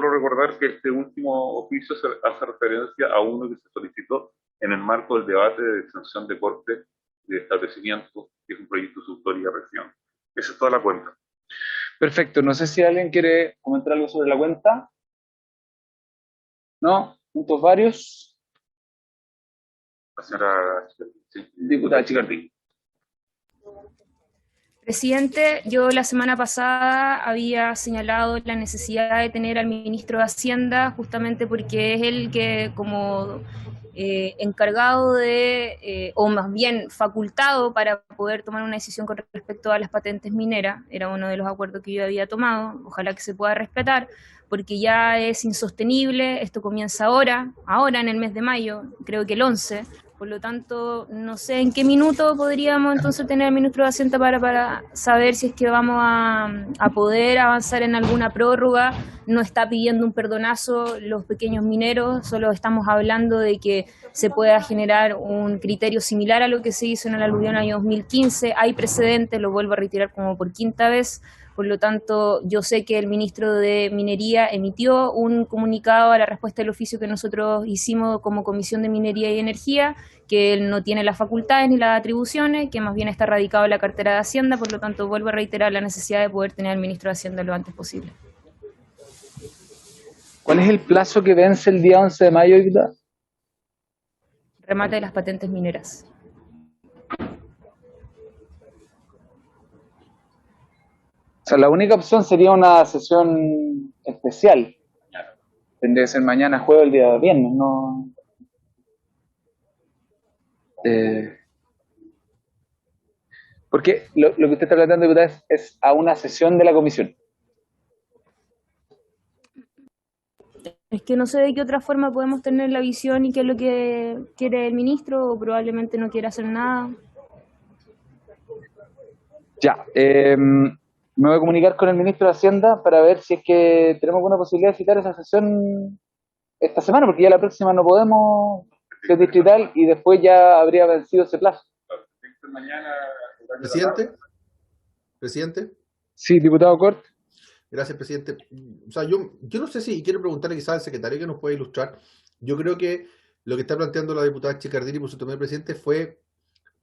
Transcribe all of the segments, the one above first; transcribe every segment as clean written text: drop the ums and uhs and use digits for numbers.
solo recordar que este último oficio hace referencia a uno que se solicitó en el marco del debate de exención de corte de establecimiento, que es un proyecto de su autoría región. Esa es toda la cuenta. Perfecto. No sé si alguien quiere comentar algo sobre la cuenta. ¿No? ¿Puntos varios? La señora Diputada Chicardini. Presidente, yo la semana pasada había señalado la necesidad de tener al ministro de Hacienda, justamente porque es el que como encargado de, o más bien facultado para poder tomar una decisión con respecto a las patentes mineras, era uno de los acuerdos que yo había tomado, ojalá que se pueda respetar, porque ya es insostenible, esto comienza ahora en el mes de mayo, creo que el 11, por lo tanto, no sé en qué minuto podríamos entonces tener al ministro de Hacienda para saber si es que vamos a poder avanzar en alguna prórroga. No está pidiendo un perdonazo los pequeños mineros, solo estamos hablando de que se pueda generar un criterio similar a lo que se hizo en el aluvión año 2015. Hay precedentes, lo vuelvo a reiterar como por quinta vez. Por lo tanto, yo sé que el ministro de Minería emitió un comunicado a la respuesta del oficio que nosotros hicimos como Comisión de Minería y Energía, que él no tiene las facultades ni las atribuciones, que más bien está radicado en la cartera de Hacienda. Por lo tanto, vuelvo a reiterar la necesidad de poder tener al ministro de Hacienda lo antes posible. ¿Cuál es el plazo que vence el día 11 de mayo, diputada? Remate de las patentes mineras. O sea, la única opción sería una sesión especial. Tendría que ser mañana, jueves, el día viernes, ¿no? Porque lo que usted está planteando, diputada, es a una sesión de la comisión. Es que no sé de qué otra forma podemos tener la visión y qué es lo que quiere el ministro, o probablemente no quiera hacer nada. Ya, me voy a comunicar con el ministro de Hacienda para ver si es que tenemos alguna posibilidad de citar esa sesión esta semana, porque ya la próxima no podemos ser distrital y después ya habría vencido ese plazo. ¿Presidente? Sí, diputado Cort. Gracias, presidente. O sea, yo no sé si quiero preguntarle quizás al secretario que nos puede ilustrar. Yo creo que lo que está planteando la diputada Chicardini por su toma de presidente fue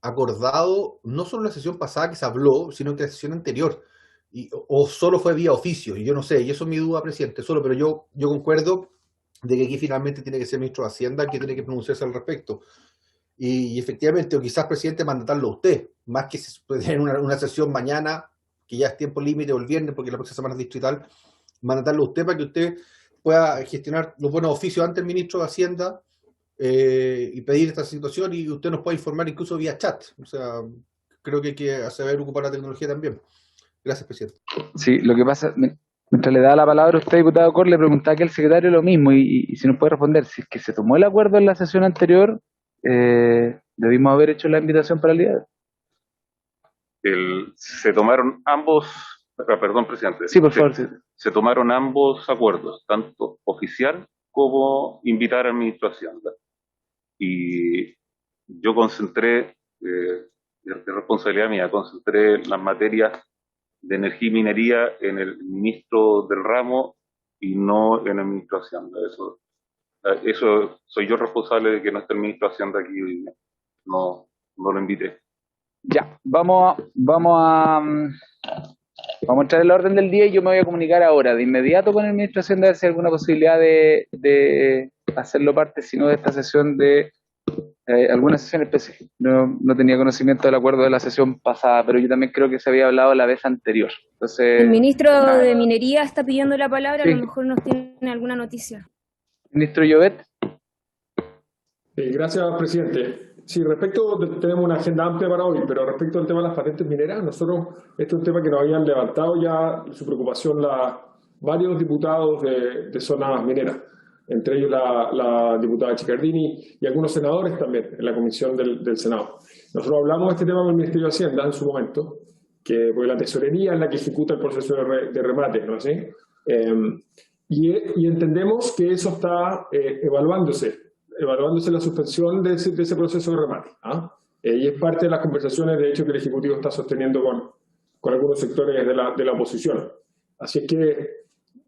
acordado no solo en la sesión pasada que se habló, sino que en la sesión anterior. O solo fue vía oficio, y yo no sé, y eso es mi duda, presidente, pero yo concuerdo de que aquí finalmente tiene que ser el ministro de Hacienda el que tiene que pronunciarse al respecto. Y efectivamente, o quizás, presidente, mandatarlo a usted, más que tener una sesión mañana, que ya es tiempo límite, o el viernes, porque la próxima semana es distrital, mandatarlo a usted para que usted pueda gestionar los buenos oficios ante el ministro de Hacienda y pedir esta situación, y usted nos puede informar incluso vía chat. O sea, creo que hay que saber ocupar la tecnología también. Gracias, presidente. Sí, lo que pasa, mientras le da la palabra a usted, diputado Cor, le preguntaba que el secretario lo mismo, y si nos puede responder, si es que se tomó el acuerdo en la sesión anterior, debimos haber hecho la invitación para el día de hoy. Se tomaron ambos, perdón, presidente. Sí, por favor. Sí. Se tomaron ambos acuerdos, tanto oficial como invitar al ministro de Hacienda. Y yo concentré, de responsabilidad mía, concentré las materias de energía y minería en el ministro del ramo y no en el ministro de Hacienda. Eso soy yo responsable de que no esté el ministro de Hacienda aquí hoy día. No lo invité. Ya, vamos a traer el orden del día y yo me voy a comunicar ahora, de inmediato, con el ministro de Hacienda, a ver si hay alguna posibilidad de hacerlo parte, si no de esta sesión, de alguna sesión específica. No tenía conocimiento del acuerdo de la sesión pasada, pero yo también creo que se había hablado la vez anterior. Entonces, el ministro de Minería está pidiendo la palabra, sí. A lo mejor nos tiene alguna noticia. Ministro Llobet. Gracias, presidente. Sí, tenemos una agenda amplia para hoy, pero respecto al tema de las patentes mineras, nosotros, este es un tema que nos habían levantado ya su preocupación varios diputados de zonas mineras, entre ellos la diputada Chicardini y algunos senadores también en la comisión del Senado. Nosotros hablamos de este tema con el Ministerio de Hacienda en su momento, porque la tesorería es la que ejecuta el proceso de remate, ¿no es así? Y entendemos que eso está evaluándose la suspensión de ese proceso de remate. Y es parte de las conversaciones, de hecho, que el Ejecutivo está sosteniendo con algunos sectores de la oposición. Así es que,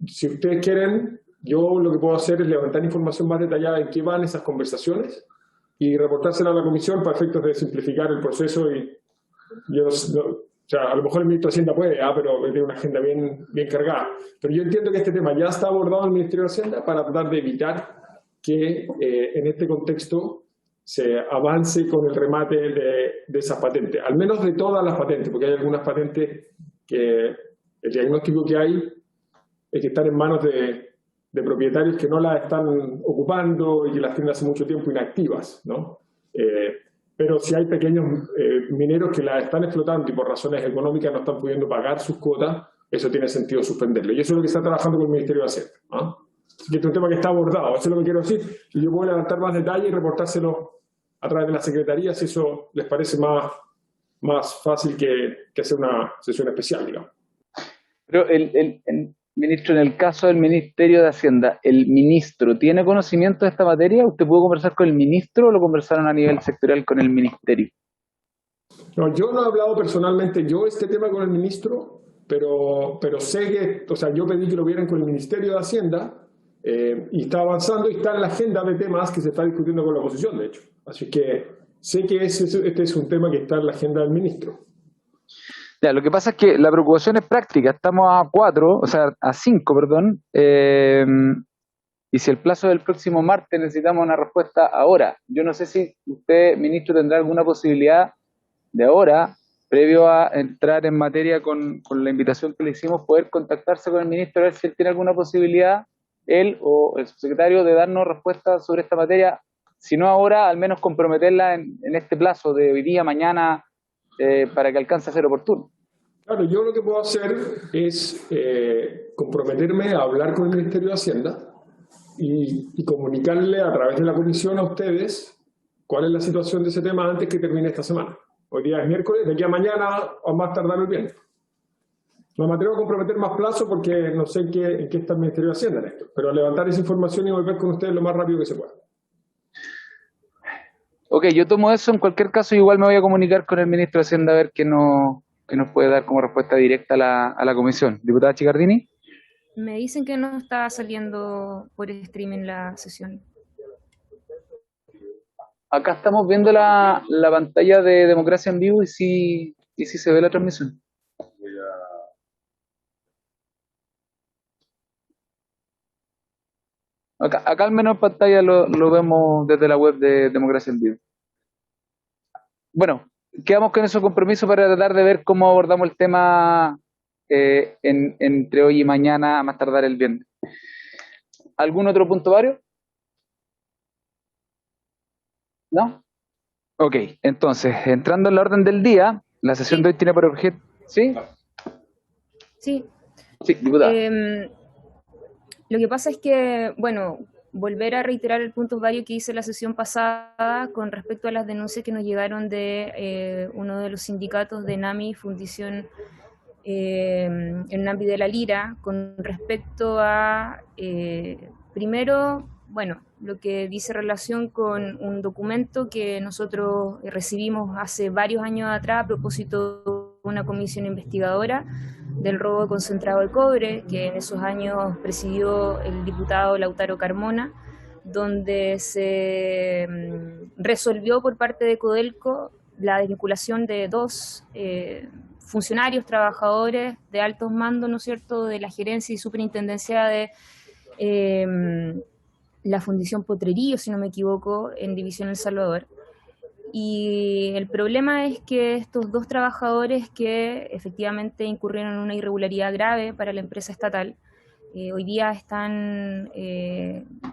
si ustedes quieren, yo lo que puedo hacer es levantar información más detallada en qué van esas conversaciones y reportársela a la comisión para efectos de simplificar el proceso. Y yo o sea, a lo mejor el ministro de Hacienda puede, pero tiene una agenda bien cargada. Pero yo entiendo que este tema ya está abordado en el Ministerio de Hacienda para tratar de evitar que en este contexto se avance con el remate de esas patentes, al menos de todas las patentes, porque hay algunas patentes que el diagnóstico que hay es que están en manos de propietarios que no las están ocupando y que las tienen hace mucho tiempo inactivas, ¿no? Pero si hay pequeños mineros que las están explotando y por razones económicas no están pudiendo pagar sus cuotas, eso tiene sentido suspenderlo. Y eso es lo que está trabajando con el Ministerio de Hacienda, ¿no? Así que este es un tema que está abordado, eso es lo que quiero decir. Y yo puedo levantar más detalles y reportárselo a través de la Secretaría si eso les parece más fácil que hacer una sesión especial, digamos. Pero ministro, en el caso del Ministerio de Hacienda, ¿el ministro tiene conocimiento de esta materia? ¿Usted pudo conversar con el ministro o lo conversaron a nivel sectorial con el ministerio? No, yo no he hablado personalmente yo este tema con el ministro, pero sé que, o sea, yo pedí que lo vieran con el Ministerio de Hacienda y está avanzando y está en la agenda de temas que se está discutiendo con la oposición, de hecho. Así que sé que este es un tema que está en la agenda del ministro. Ya, lo que pasa es que la preocupación es práctica. Estamos a 4, o sea, a 5, perdón. Y si el plazo del próximo martes necesitamos una respuesta ahora. Yo no sé si usted, ministro, tendrá alguna posibilidad de ahora, previo a entrar en materia con la invitación que le hicimos, poder contactarse con el ministro a ver si él tiene alguna posibilidad, él o el subsecretario, de darnos respuesta sobre esta materia. Si no ahora, al menos comprometerla en este plazo de hoy día, mañana, para que alcance a ser oportuno. Claro, yo lo que puedo hacer es comprometerme a hablar con el Ministerio de Hacienda y comunicarle a través de la comisión a ustedes cuál es la situación de ese tema antes que termine esta semana. Hoy día es miércoles, de aquí a mañana o más tardar el viernes. No me atrevo a comprometer más plazo porque no sé en qué está el Ministerio de Hacienda en esto, pero levantar esa información y volver con ustedes lo más rápido que se pueda. Ok, yo tomo eso. En cualquier caso, igual me voy a comunicar con el ministro de Hacienda a ver qué nos puede dar como respuesta directa a la comisión. Diputada Chicardini. Me dicen que no está saliendo por streaming la sesión. Acá estamos viendo la pantalla de Democracia en Vivo y sí se ve la transmisión. Acá al menos en pantalla lo vemos desde la web de Democracia en Vivo. Bueno, quedamos con ese compromiso para tratar de ver cómo abordamos el tema entre hoy y mañana, a más tardar el viernes. ¿Algún otro punto, Vario? ¿No? Ok, entonces, entrando en la orden del día, la sesión de hoy tiene por objeto... ¿Sí? Sí. Sí, diputada. Lo que pasa es que, bueno, volver a reiterar el punto varios que hice la sesión pasada con respecto a las denuncias que nos llegaron de uno de los sindicatos de NAMI, Fundición en NAMI de la Lira, con respecto a, primero, bueno, lo que dice relación con un documento que nosotros recibimos hace varios años atrás a propósito de una comisión investigadora del robo de concentrado de cobre, que en esos años presidió el diputado Lautaro Carmona, donde se resolvió por parte de Codelco la desvinculación de dos funcionarios, trabajadores de altos mandos, ¿no es cierto?, de la gerencia y superintendencia de la Fundición Potrerillo, si no me equivoco, en División El Salvador. Y el problema es que estos dos trabajadores que efectivamente incurrieron en una irregularidad grave para la empresa estatal, hoy día están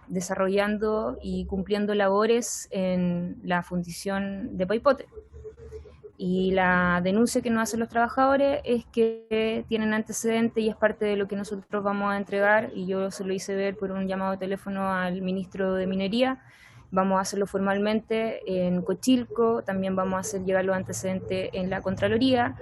desarrollando y cumpliendo labores en la fundición de Paipote. Y la denuncia que nos hacen los trabajadores es que tienen antecedentes y es parte de lo que nosotros vamos a entregar, y yo se lo hice ver por un llamado de teléfono al ministro de Minería. Vamos a hacerlo formalmente en Cochilco, también vamos a hacer llegar los antecedentes en la Contraloría,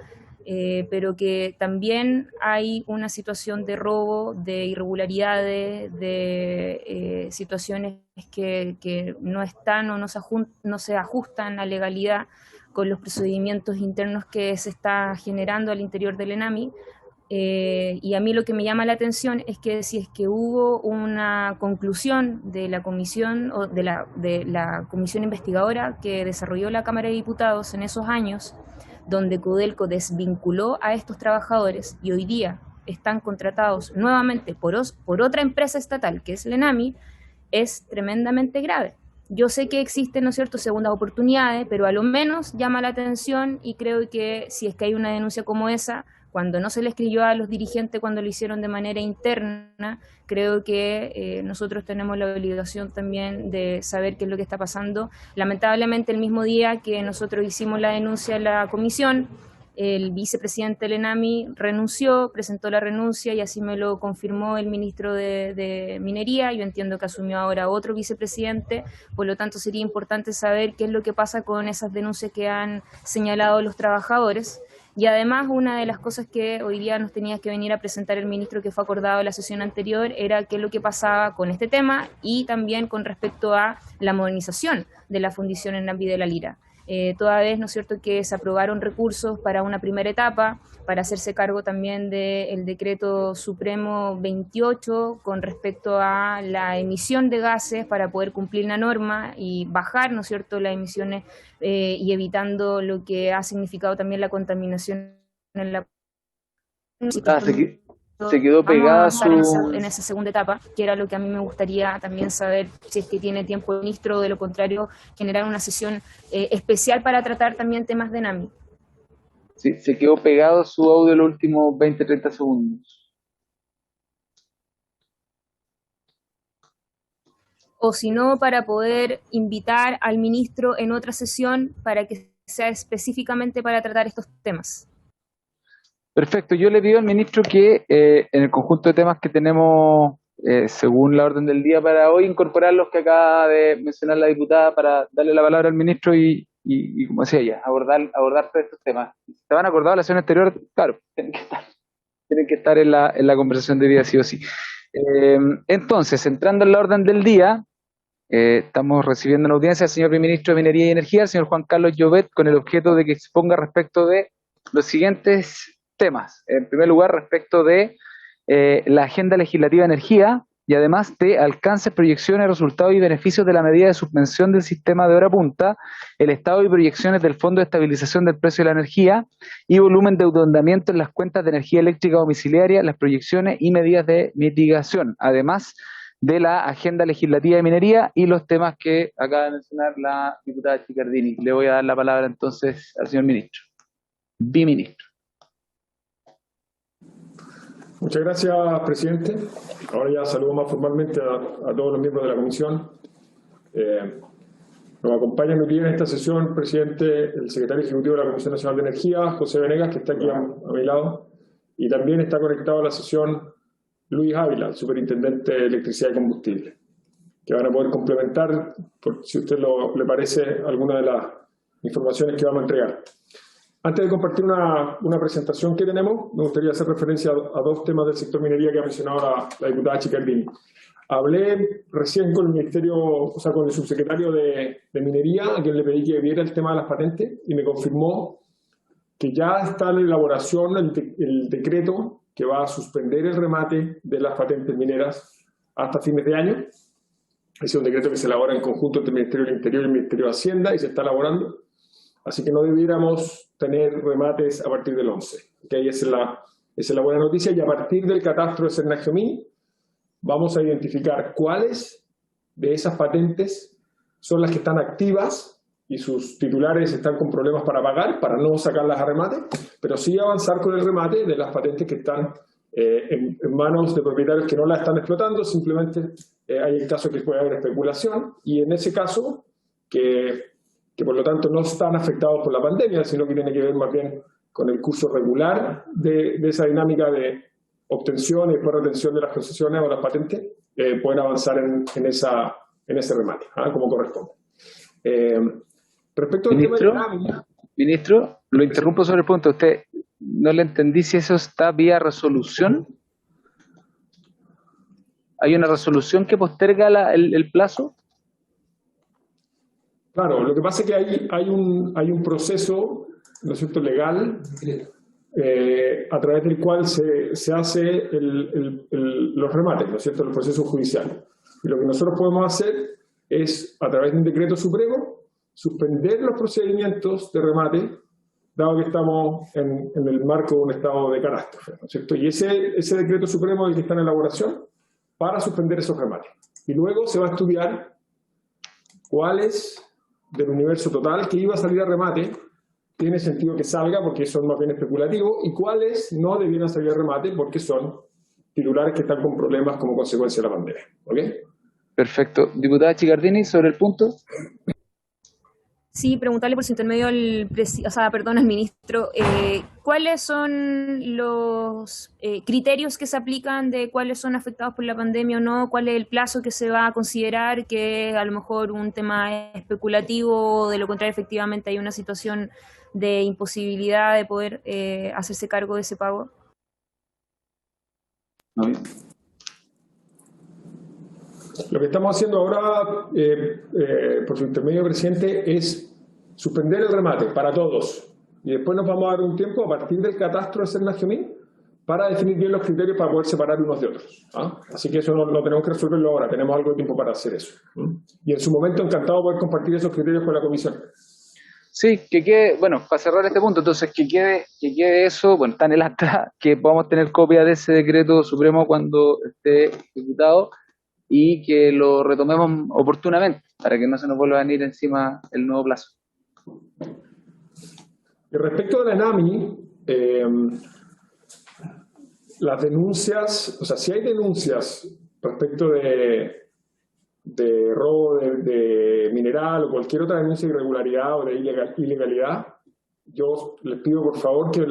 pero que también hay una situación de robo, de irregularidades, de situaciones que no están o no se ajustan a legalidad con los procedimientos internos que se está generando al interior del ENAMI, y a mí lo que me llama la atención es que si es que hubo una conclusión de la comisión o de la comisión investigadora que desarrolló la Cámara de Diputados en esos años, donde Codelco desvinculó a estos trabajadores y hoy día están contratados nuevamente por otra empresa estatal, que es Lenami, es tremendamente grave. Yo sé que existen, ¿no es cierto?, segundas oportunidades, pero a lo menos llama la atención y creo que si es que hay una denuncia como esa, cuando no se le escribió a los dirigentes, cuando lo hicieron de manera interna, creo que nosotros tenemos la obligación también de saber qué es lo que está pasando. Lamentablemente, el mismo día que nosotros hicimos la denuncia en la comisión, el vicepresidente del ENAMI renunció, presentó la renuncia y así me lo confirmó el ministro de Minería. Yo entiendo que asumió ahora otro vicepresidente, por lo tanto sería importante saber qué es lo que pasa con esas denuncias que han señalado los trabajadores. Y además, una de las cosas que hoy día nos tenía que venir a presentar el ministro, que fue acordado en la sesión anterior, era qué es lo que pasaba con este tema y también con respecto a la modernización de la fundición en Nambi de la Lira. Toda vez, ¿no es cierto?, que se aprobaron recursos para una primera etapa, para hacerse cargo también del decreto supremo 28 con respecto a la emisión de gases para poder cumplir la norma y bajar, ¿no es cierto?, las emisiones y evitando lo que ha significado también la contaminación en la... Se quedó pegada en esa segunda etapa, que era lo que a mí me gustaría también saber, si es que tiene tiempo el ministro, de lo contrario, generar una sesión especial para tratar también temas de NAMI. Sí, se quedó pegado su audio los últimos 20-30 segundos. O si no, para poder invitar al ministro en otra sesión para que sea específicamente para tratar estos temas. Perfecto, yo le pido al ministro que en el conjunto de temas que tenemos según la orden del día para hoy, incorporar los que acaba de mencionar la diputada para darle la palabra al ministro y como decía ella, abordar todos estos temas. Si se van acordados la sesión anterior, claro, tienen que estar en la conversación de hoy día sí o sí. Entonces, entrando en la orden del día, estamos recibiendo en audiencia al señor Ministro de Minería y Energía, el señor Juan Carlos Llobet, con el objeto de que exponga respecto de los siguientes temas. En primer lugar, respecto de la agenda legislativa de energía y además de alcances, proyecciones, resultados y beneficios de la medida de suspensión del sistema de hora punta, el estado y proyecciones del Fondo de Estabilización del Precio de la Energía y volumen de endeudamiento en las cuentas de energía eléctrica domiciliaria, las proyecciones y medidas de mitigación, además de la agenda legislativa de minería y los temas que acaba de mencionar la diputada Chicardini. Le voy a dar la palabra entonces al señor ministro. Viceministro. Muchas gracias, presidente. Ahora ya saludo más formalmente a todos los miembros de la comisión. Nos acompaña hoy día en esta sesión, presidente, el secretario ejecutivo de la Comisión Nacional de Energía, José Venegas, que está aquí a mi lado, y también está conectado a la sesión Luis Ávila, el superintendente de Electricidad y Combustible, que van a poder complementar, si a usted le parece, alguna de las informaciones que vamos a entregar. Antes de compartir una presentación que tenemos, me gustaría hacer referencia a dos temas del sector minería que ha mencionado la diputada Chicardini. Hablé recién con el ministerio, o sea, con el subsecretario de Minería, a quien le pedí que viera el tema de las patentes, y me confirmó que ya está en la elaboración el decreto que va a suspender el remate de las patentes mineras hasta fines de año. Es un decreto que se elabora en conjunto entre el Ministerio del Interior y el Ministerio de Hacienda y se está elaborando. Así que no debiéramos tener remates a partir del 11. ¿Okay? Esa es la buena noticia. Y a partir del catastro de Cernagiomí vamos a identificar cuáles de esas patentes son las que están activas y sus titulares están con problemas para pagar, para no sacarlas a remate, pero sí avanzar con el remate de las patentes que están en manos de propietarios que no las están explotando. Simplemente hay el caso que puede haber especulación, y en ese caso que por lo tanto no están afectados por la pandemia, sino que tiene que ver más bien con el curso regular de esa dinámica de obtención y después retención de las concesiones o las patentes, pueden avanzar en ese remate, como corresponde. Respecto al tema de la... Ministro, lo interrumpo sobre el punto. Usted no le entendí si eso está vía resolución. ¿Hay una resolución que posterga el plazo? Claro, lo que pasa es que hay un proceso, ¿no es cierto?, legal, a través del cual se hace los remates, ¿no es cierto?, los procesos judiciales. Y lo que nosotros podemos hacer es, a través de un decreto supremo, suspender los procedimientos de remate, dado que estamos en el marco de un estado de catástrofe, ¿no es cierto? Y ese decreto supremo es el que está en elaboración para suspender esos remates. Y luego se va a estudiar cuáles del universo total que iba a salir a remate tiene sentido que salga porque son más bien especulativos y cuáles no debieran salir a remate porque son titulares que están con problemas como consecuencia de la pandemia. ¿Ok? Perfecto. Diputada Chicardini, sobre el punto. Sí, preguntarle por su intermedio al ministro, ¿cuáles son los criterios que se aplican de cuáles son afectados por la pandemia o no? ¿Cuál es el plazo que se va a considerar que a lo mejor un tema especulativo o de lo contrario efectivamente hay una situación de imposibilidad de poder hacerse cargo de ese pago? Lo que estamos haciendo ahora, por su intermedio, presidente, es suspender el remate para todos. Y después nos vamos a dar un tiempo a partir del catastro de Serna-Giomín para definir bien los criterios para poder separar unos de otros. ¿Ah? Así que eso no tenemos que resolverlo ahora, tenemos algo de tiempo para hacer eso. Y en su momento encantado de poder compartir esos criterios con la comisión. Sí, que quede, bueno, para cerrar este punto, entonces que quede eso, bueno, está en el acta, que podamos tener copia de ese decreto supremo cuando esté ejecutado y que lo retomemos oportunamente para que no se nos vuelva a venir encima el nuevo plazo. Y respecto de la ENAMI, las denuncias, o sea, si hay denuncias respecto de robo de mineral o cualquier otra denuncia de irregularidad o de ilegalidad, yo les pido por favor que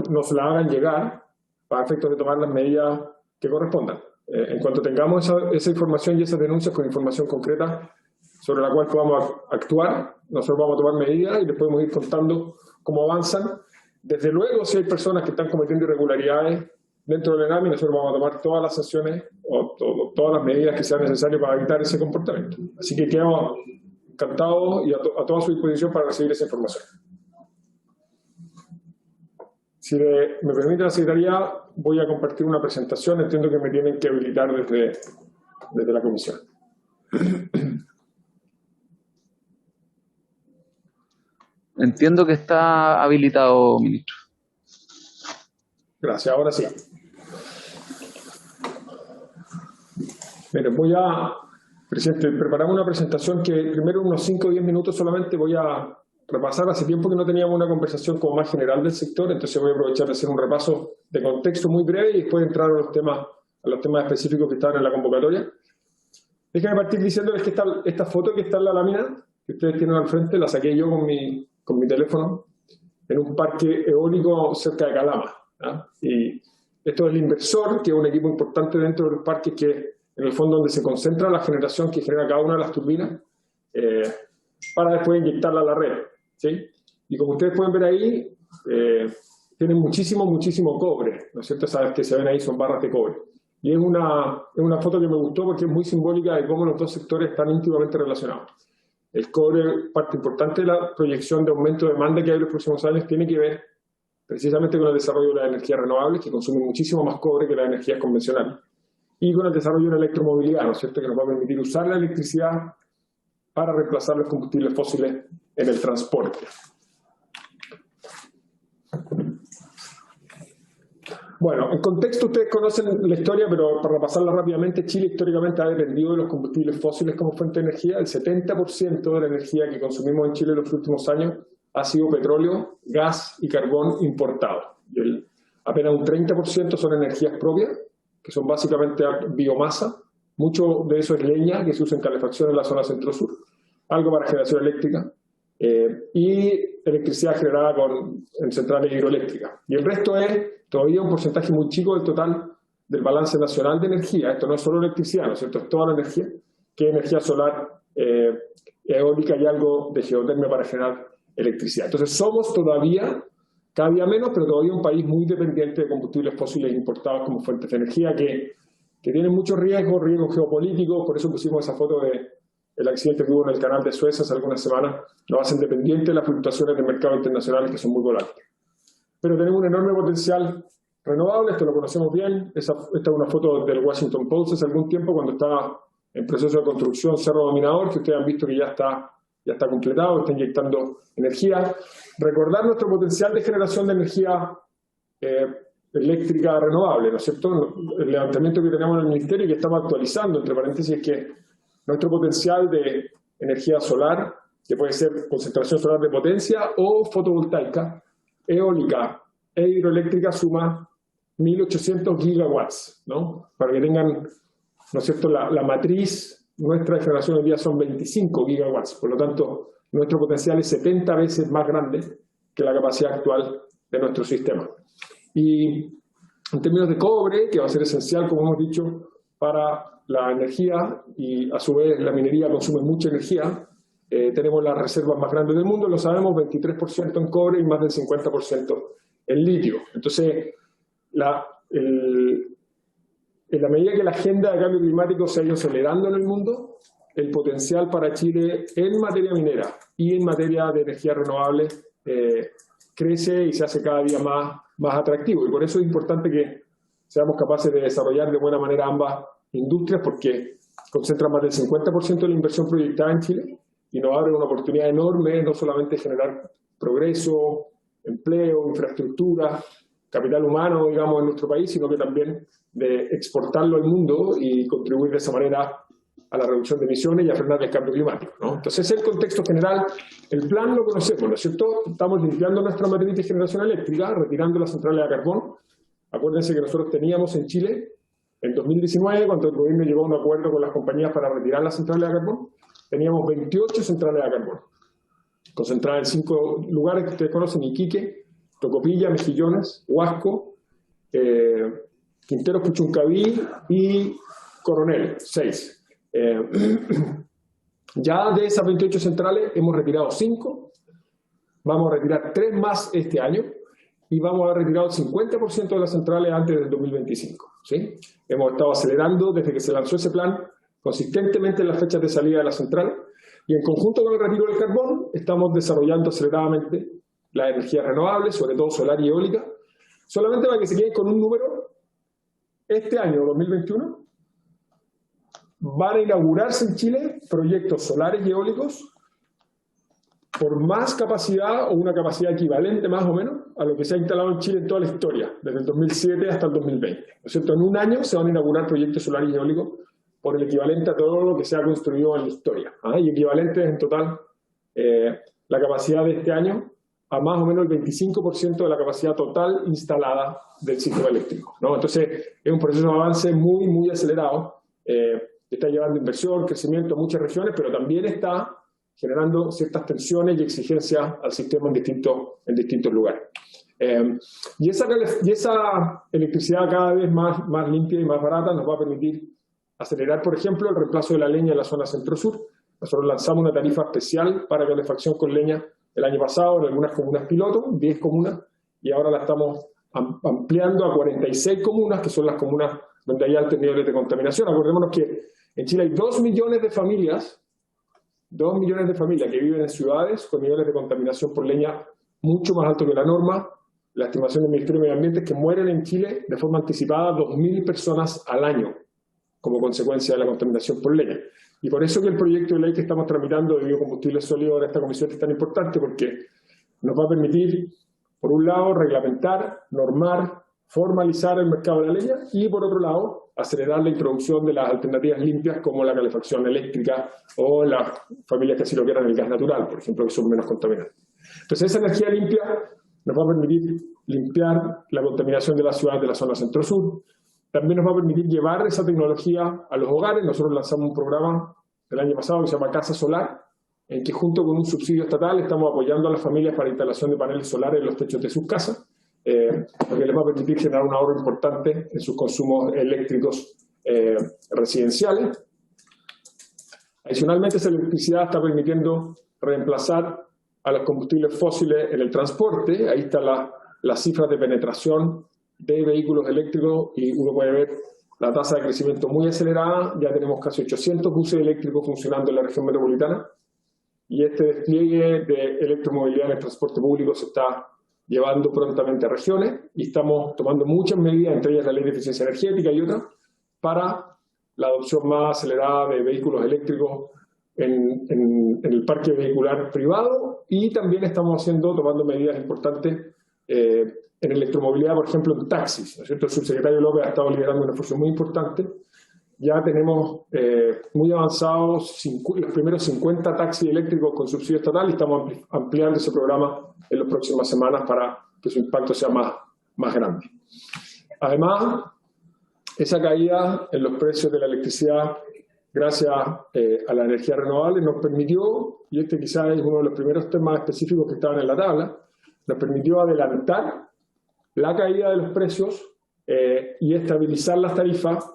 nos la hagan llegar para efectos de tomar las medidas que correspondan. En cuanto tengamos esa información y esas denuncias con información concreta sobre la cual podamos actuar, nosotros vamos a tomar medidas y les podemos ir contando cómo avanzan. Desde luego, si hay personas que están cometiendo irregularidades dentro del ENAMI, nosotros vamos a tomar todas las sanciones o todas las medidas que sean necesarias para evitar ese comportamiento. Así que quedamos encantados y a toda su disposición para recibir esa información. Si me permite la Secretaría, voy a compartir una presentación. Entiendo que me tienen que habilitar desde la comisión. Entiendo que está habilitado, ministro. Gracias, ahora sí. Miren, presidente, preparamos una presentación que primero unos 5 o 10 minutos solamente voy a repasar. Hace tiempo que no teníamos una conversación como más general del sector, entonces voy a aprovechar de hacer un repaso de contexto muy breve y después entrar a los temas específicos que estaban en la convocatoria. Déjenme partir diciéndoles que esta foto que está en la lámina, que ustedes tienen al frente, la saqué yo con mi teléfono en un parque eólico cerca de Calama. ¿Ah? Y esto es el inversor, que es un equipo importante dentro de los parques que en el fondo donde se concentra la generación que genera cada una de las turbinas para después inyectarla a la red. ¿Sí? Y como ustedes pueden ver ahí, tienen muchísimo cobre, ¿no es cierto? Esas que se ven ahí son barras de cobre. Y es una foto que me gustó porque es muy simbólica de cómo los dos sectores están íntimamente relacionados. El cobre, parte importante de la proyección de aumento de demanda que hay en los próximos años, tiene que ver precisamente con el desarrollo de las energías renovables, que consumen muchísimo más cobre que las energías convencionales, y con el desarrollo de la electromovilidad, ¿no es cierto?, que nos va a permitir usar la electricidad para reemplazar los combustibles fósiles en el transporte. Bueno, en contexto ustedes conocen la historia, pero para repasarla rápidamente, Chile históricamente ha dependido de los combustibles fósiles como fuente de energía. El 70% de la energía que consumimos en Chile en los últimos años ha sido petróleo, gas y carbón importado. Y apenas un 30% son energías propias, que son básicamente biomasa. Mucho de eso es leña, que se usa en calefacción en la zona centro-sur, algo para generación eléctrica, y electricidad generada en centrales hidroeléctricas. Y el resto es todavía un porcentaje muy chico del total del balance nacional de energía. Esto no es solo electricidad, ¿no es cierto? Es toda la energía, que es energía solar, eólica y algo de geotermia para generar electricidad. Entonces somos todavía, cada día menos, pero todavía un país muy dependiente de combustibles fósiles importados como fuentes de energía que tienen muchos riesgos geopolíticos. Por eso pusimos esa foto del accidente que hubo en el canal de Suez hace algunas semanas. Nos hacen dependientes de las fluctuaciones de mercados internacionales que son muy volátiles. pero tenemos un enorme potencial renovable, esto lo conocemos bien. Esta es una foto del Washington Post hace algún tiempo, cuando estaba en proceso de construcción Cerro Dominador, que ustedes han visto que ya está completado, está inyectando energía. Recordar nuestro potencial de generación de energía eléctrica renovable, ¿no es cierto? El levantamiento que tenemos en el Ministerio y que estamos actualizando, entre paréntesis, es que nuestro potencial de energía solar, que puede ser concentración solar de potencia o fotovoltaica, eólica e hidroeléctrica, suma 1.800 gigawatts, ¿no? Para que tengan, ¿no es cierto?, la matriz nuestra de generación hoy día son 25 gigawatts, por lo tanto, nuestro potencial es 70 veces más grande que la capacidad actual de nuestro sistema. Y en términos de cobre, que va a ser esencial, como hemos dicho, para la energía, y a su vez la minería consume mucha energía, tenemos las reservas más grandes del mundo, lo sabemos, 23% en cobre y más del 50% en litio. Entonces, en la medida que la agenda de cambio climático se ha ido acelerando en el mundo, el potencial para Chile en materia minera y en materia de energía renovable crece y se hace cada día más atractivo. Y por eso es importante que seamos capaces de desarrollar de buena manera ambas industrias, porque concentran más del 50% de la inversión proyectada en Chile y nos abre una oportunidad enorme, no solamente de generar progreso, empleo, infraestructura, capital humano, digamos, en nuestro país, sino que también de exportarlo al mundo y contribuir de esa manera a la reducción de emisiones y a frenar el cambio climático, ¿no? Entonces, ese es el contexto general. El plan lo conocemos, ¿no es cierto? Estamos limpiando nuestra matriz de generación eléctrica, retirando las centrales a carbón. Acuérdense que nosotros teníamos en Chile, en 2019, cuando el gobierno llegó a un acuerdo con las compañías para retirar las centrales a carbón, teníamos 28 centrales a carbón, concentradas en 5 lugares que ustedes conocen: Iquique, Tocopilla, Mejillones, Huasco, Quinteros, Puchuncaví y Coronel, 6. Ya de esas 28 centrales hemos retirado 5, vamos a retirar 3 más este año y vamos a haber retirado el 50% de las centrales antes del 2025. ¿Sí? Hemos estado acelerando desde que se lanzó ese plan consistentemente en las fechas de salida de la central, y en conjunto con el retiro del carbón estamos desarrollando aceleradamente las energías renovables, sobre todo solar y eólica. Solamente para que se queden con un número, este año 2021 van a inaugurarse en Chile proyectos solares y eólicos por más capacidad, o una capacidad equivalente más o menos a lo que se ha instalado en Chile en toda la historia, desde el 2007 hasta el 2020. ¿No es cierto? En un año se van a inaugurar proyectos solares y eólicos por el equivalente a todo lo que se ha construido en la historia. Y equivalente en total la capacidad de este año a más o menos el 25% de la capacidad total instalada del sistema eléctrico, ¿no? Entonces, es un proceso de avance muy, muy acelerado. Está llevando inversión, crecimiento a muchas regiones, pero también está generando ciertas tensiones y exigencias al sistema en distintos lugares. Y esa electricidad cada vez más limpia y más barata nos va a permitir acelerar, por ejemplo, el reemplazo de la leña en la zona centro-sur. Nosotros lanzamos una tarifa especial para calefacción con leña el año pasado en algunas comunas piloto, 10 comunas, y ahora la estamos ampliando a 46 comunas, que son las comunas donde hay altos niveles de contaminación. Acordémonos que en Chile hay 2 millones de familias, que viven en ciudades con niveles de contaminación por leña mucho más altos que la norma. La estimación del Ministerio de Medio Ambiente es que mueren en Chile de forma anticipada 2.000 personas al año como consecuencia de la contaminación por leña. Y por eso que el proyecto de ley que estamos tramitando de biocombustibles sólidos en esta comisión es tan importante, porque nos va a permitir, por un lado, reglamentar, normar, formalizar el mercado de la leña y, por otro lado, acelerar la introducción de las alternativas limpias como la calefacción eléctrica o las familias que así lo quieran el gas natural, por ejemplo, que son menos contaminantes. Entonces, esa energía limpia nos va a permitir limpiar la contaminación de las ciudades de la zona centro-sur. También nos va a permitir llevar esa tecnología a los hogares. Nosotros lanzamos un programa el año pasado que se llama Casa Solar, en que junto con un subsidio estatal estamos apoyando a las familias para instalación de paneles solares en los techos de sus casas, porque les va a permitir generar un ahorro importante en sus consumos eléctricos residenciales. Adicionalmente, esa electricidad está permitiendo reemplazar a los combustibles fósiles en el transporte. Ahí están las cifras de penetración de vehículos eléctricos y uno puede ver la tasa de crecimiento muy acelerada. Ya tenemos casi 800 buses eléctricos funcionando en la región metropolitana y este despliegue de electromovilidad en el transporte público se está llevando prontamente a regiones, y estamos tomando muchas medidas, entre ellas la ley de eficiencia energética y otras, para la adopción más acelerada de vehículos eléctricos en el parque vehicular privado, y también estamos tomando medidas importantes en electromovilidad, por ejemplo, en taxis, ¿no es cierto? El subsecretario López ha estado liderando un esfuerzo muy importante. Ya tenemos muy avanzados los primeros 50 taxis eléctricos con subsidio estatal, y estamos ampliando ese programa en las próximas semanas para que su impacto sea más grande. Además, esa caída en los precios de la electricidad, gracias a la energía renovable, nos permitió, y este quizás es uno de los primeros temas específicos que estaban en la tabla, nos permitió adelantar la caída de los precios y estabilizar las tarifas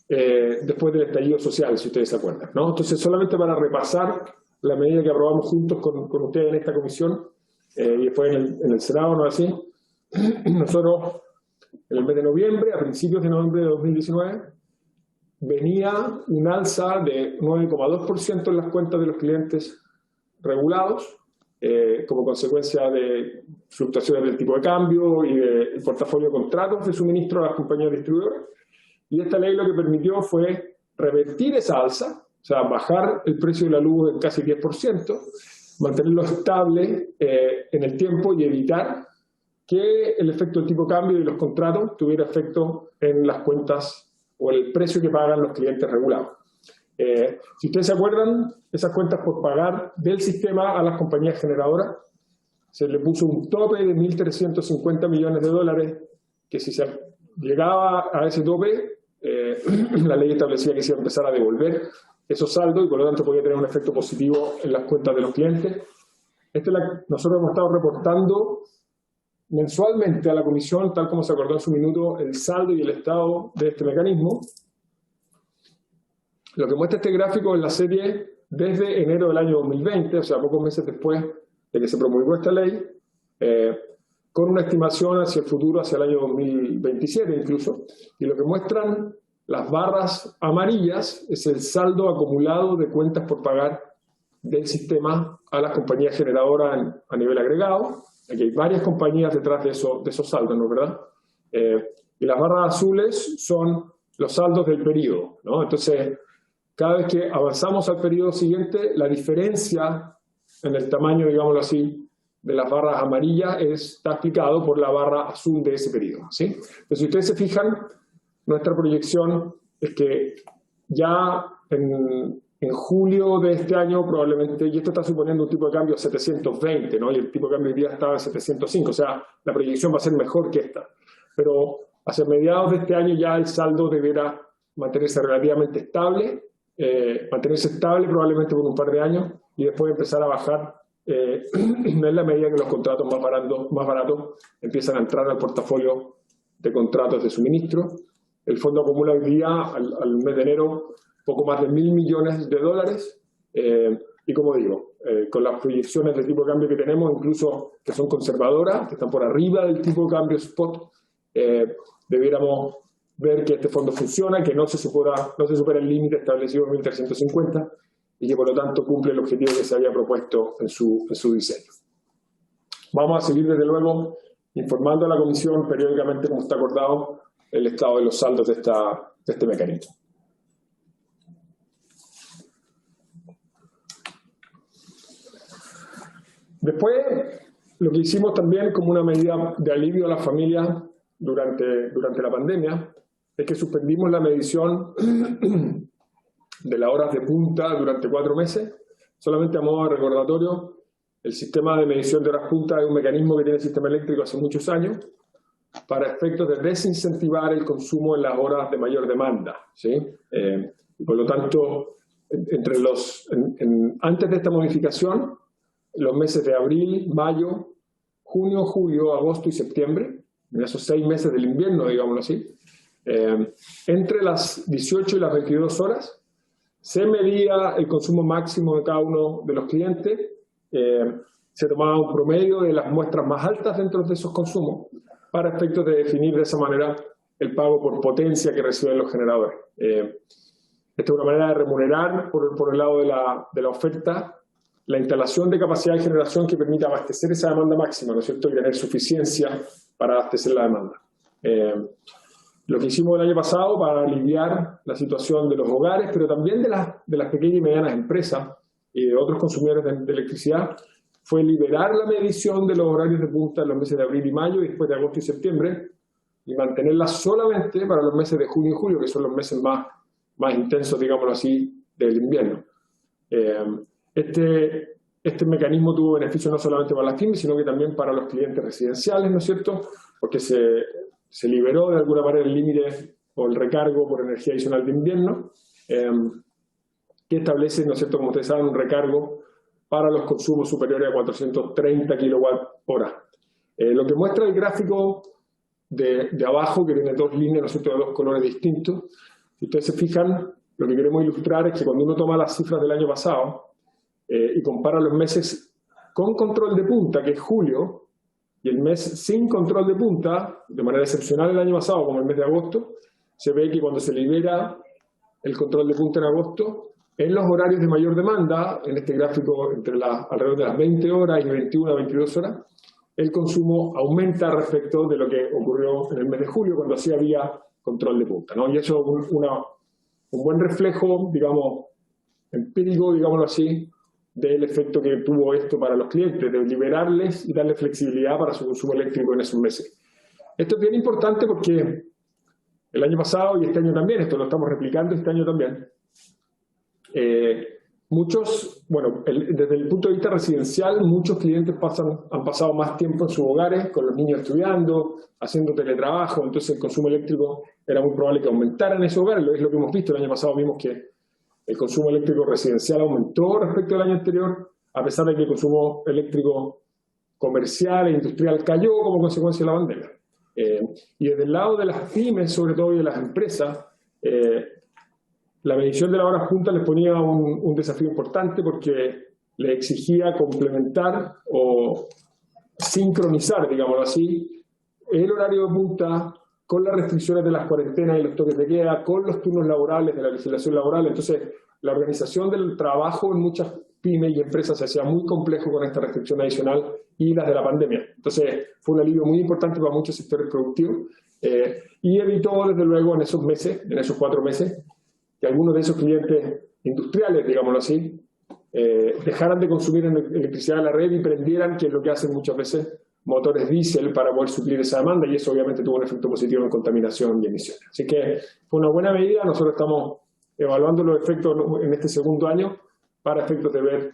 después del estallido social, si ustedes se acuerdan, ¿no? Entonces, solamente para repasar la medida que aprobamos juntos con ustedes en esta comisión y después en el Senado, ¿no es así? Nosotros, en el mes de noviembre, a principios de noviembre de 2019, venía un alza de 9,2% en las cuentas de los clientes regulados, como consecuencia de fluctuaciones del tipo de cambio y del portafolio de contratos de suministro a las compañías distribuidoras. Y esta ley lo que permitió fue revertir esa alza, o sea, bajar el precio de la luz en casi 10%, mantenerlo estable en el tiempo y evitar que el efecto del tipo de cambio y los contratos tuviera efecto en las cuentas o el precio que pagan los clientes regulados. Si ustedes se acuerdan, esas cuentas por pagar del sistema a las compañías generadoras, se le puso un tope de 1.350 millones de dólares, que si se llegaba a ese tope, la ley establecía que se iba a empezar a devolver esos saldos y por lo tanto podía tener un efecto positivo en las cuentas de los clientes. Nosotros hemos estado reportando mensualmente a la Comisión, tal como se acordó en su minuto, el saldo y el estado de este mecanismo. Lo que muestra este gráfico es la serie desde enero del año 2020, o sea, pocos meses después de que se promulgó esta ley, con una estimación hacia el futuro, hacia el año 2027 incluso, y lo que muestran las barras amarillas es el saldo acumulado de cuentas por pagar del sistema a las compañías generadoras a nivel agregado. Aquí hay varias compañías detrás de esos saldos, ¿no es verdad? Y las barras azules son los saldos del periodo, ¿no? Entonces, cada vez que avanzamos al periodo siguiente, la diferencia en el tamaño, digámoslo así, de las barras amarillas está explicado por la barra azul de ese periodo, ¿sí? Entonces, si ustedes se fijan, nuestra proyección es que ya en julio de este año probablemente, y esto está suponiendo un tipo de cambio de 720, ¿no? Y el tipo de cambio hoy día estaba en 705, o sea, la proyección va a ser mejor que esta. Pero hacia mediados de este año ya el saldo deberá mantenerse relativamente estable, probablemente por un par de años, y después empezar a bajar en la medida que los contratos más baratos empiezan a entrar al portafolio de contratos de suministro. El fondo acumula hoy día, al mes de enero, poco más de 1.000 millones de dólares, y como digo, con las proyecciones de tipo de cambio que tenemos, incluso que son conservadoras, que están por arriba del tipo de cambio spot, debiéramos ver que este fondo funciona, que no se supera el límite establecido en 1.350 y que por lo tanto cumple el objetivo que se había propuesto en su diseño. Vamos a seguir desde luego informando a la Comisión periódicamente, como está acordado, el estado de los saldos de este mecanismo. Después, lo que hicimos también como una medida de alivio a las familias durante la pandemia es que suspendimos la medición de las horas de punta durante 4 meses. Solamente a modo de recordatorio, el sistema de medición de horas punta es un mecanismo que tiene el sistema eléctrico hace muchos años para efectos de desincentivar el consumo en las horas de mayor demanda, ¿sí? Y por lo tanto, antes de esta modificación, los meses de abril, mayo, junio, julio, agosto y septiembre, en esos 6 meses del invierno, digámoslo así, entre las 18 y las 22 horas, se medía el consumo máximo de cada uno de los clientes, se tomaba un promedio de las muestras más altas dentro de esos consumos, para efectos de definir de esa manera el pago por potencia que reciben los generadores. Esta es una manera de remunerar por el lado de la oferta la instalación de capacidad de generación que permita abastecer esa demanda máxima, ¿no es cierto?, y tener suficiencia para abastecer la demanda. Lo que hicimos el año pasado para aliviar la situación de los hogares, pero también de las pequeñas y medianas empresas y de otros consumidores de electricidad, fue liberar la medición de los horarios de punta en los meses de abril y mayo y después de agosto y septiembre, y mantenerla solamente para los meses de junio y julio, que son los meses más intensos, digámoslo así, del invierno. Este mecanismo tuvo beneficio no solamente para las pymes, sino que también para los clientes residenciales, ¿no es cierto?, porque se liberó de alguna manera el límite o el recargo por energía adicional de invierno, que establece, ¿no es cierto?, como ustedes saben, un recargo para los consumos superiores a 430 kWh. Lo que muestra el gráfico de abajo, que tiene dos líneas, ¿no es cierto?, de dos colores distintos. Si ustedes se fijan, lo que queremos ilustrar es que cuando uno toma las cifras del año pasado y compara los meses con control de punta, que es julio, y el mes sin control de punta, de manera excepcional el año pasado, como el mes de agosto, se ve que cuando se libera el control de punta en agosto, en los horarios de mayor demanda, en este gráfico entre alrededor de las 20 horas y 21 a 22 horas, el consumo aumenta respecto de lo que ocurrió en el mes de julio, cuando sí había control de punta, ¿no? Y eso es un buen reflejo, digamos, empírico, digámoslo así, del efecto que tuvo esto para los clientes, de liberarles y darle flexibilidad para su consumo eléctrico en esos meses. Esto es bien importante porque el año pasado y este año también, esto lo estamos replicando este año también, desde el punto de vista residencial, muchos clientes han pasado más tiempo en sus hogares, con los niños estudiando, haciendo teletrabajo, entonces el consumo eléctrico era muy probable que aumentara en esos hogares. Es lo que hemos visto. El año pasado vimos que el consumo eléctrico residencial aumentó respecto al año anterior, a pesar de que el consumo eléctrico comercial e industrial cayó como consecuencia de la pandemia. Y desde el lado de las pymes, sobre todo, y de las empresas, la medición de la hora punta les ponía un desafío importante porque le exigía complementar o sincronizar, digámoslo así, el horario de punta con las restricciones de las cuarentenas y los toques de queda, con los turnos laborales de la legislación laboral. Entonces, la organización del trabajo en muchas pymes y empresas se hacía muy complejo con esta restricción adicional y las de la pandemia. Entonces, fue un alivio muy importante para muchos sectores productivos y evitó, desde luego, en esos meses, en esos 4 meses, que algunos de esos clientes industriales, digámoslo así, dejaran de consumir electricidad en la red y prendieran, que es lo que hacen muchas veces, motores diésel para poder suplir esa demanda, y eso obviamente tuvo un efecto positivo en contaminación y emisiones. Así que fue una buena medida. Nosotros estamos evaluando los efectos en este segundo año para efectos de ver